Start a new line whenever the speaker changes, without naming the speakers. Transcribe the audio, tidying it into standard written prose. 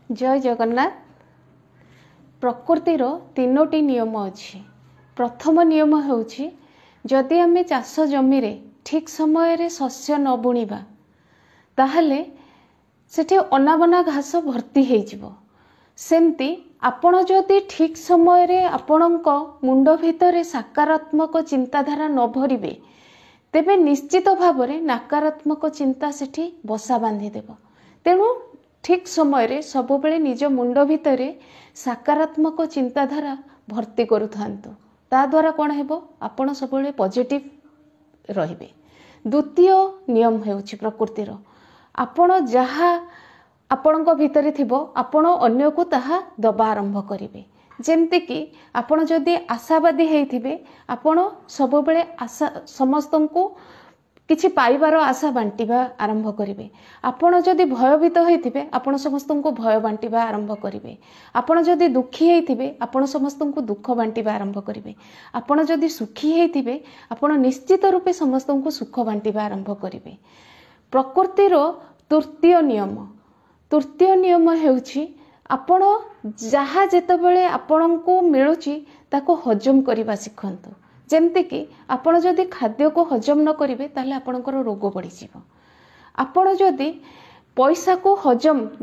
जय जगन्नाथ। प्रकृतिर तीनोटी नियम अच्छी। प्रथम नियम होउछि जदि आमे चाष जमी रे ठीक समय रे शस्य न बुणीबा ताहले सेठी अनाबना घास भर्ती हो जिवो। सेमती आपण जदि ठीक समय रे आपणक मुंड भितर सकारात्मक चिंताधारा न भरिबे तेबे निश्चित भाव रे नकारात्मक चिंता सेठी बसा बांधी देबो। तेणु ठीक समय रे सब बेले निज मुंड भितर सकारात्मक चिंताधारा भर्ती करूथांतु। ता द्वारा कौन हेबो आपण सब बेले पॉजिटिव रहिबे। द्वितीय नियम हेउछि प्रकृतिर आपण जहा आपणक भितर थिबो आपण अन्य को ताहा दबा आरंभ करिवे। जेमति कि आपण जदि आशावादी हेइथिबे आपण सब बेले आशा समस्तंको किछि पाइबार आशा बांटिबा आरंभ करिवे। आपण जदि भयभीत हेइथिबे आपण समस्तंको भय बांटिबा आरंभ करिवे। आपण जदि दुखी हेइथिबे आपण समस्तंको दुख बांटिबा आरंभ करिवे। आपण जदि सुखी हेइथिबे आपण निश्चित रूपे समस्तंको सुख बांटिबा आरंभ करिवे। प्रकृतिर तृतीय नियम हेउछि आपण जहा जेतेबेले आपणको मिलुची ताको हजम करिबा सिखंतु। जेमति कि आपण जदि खाद्य को हजम न करिवे ताले आपणकर रोग बढ़ी जिवो। आपण जदि पैसा को हजम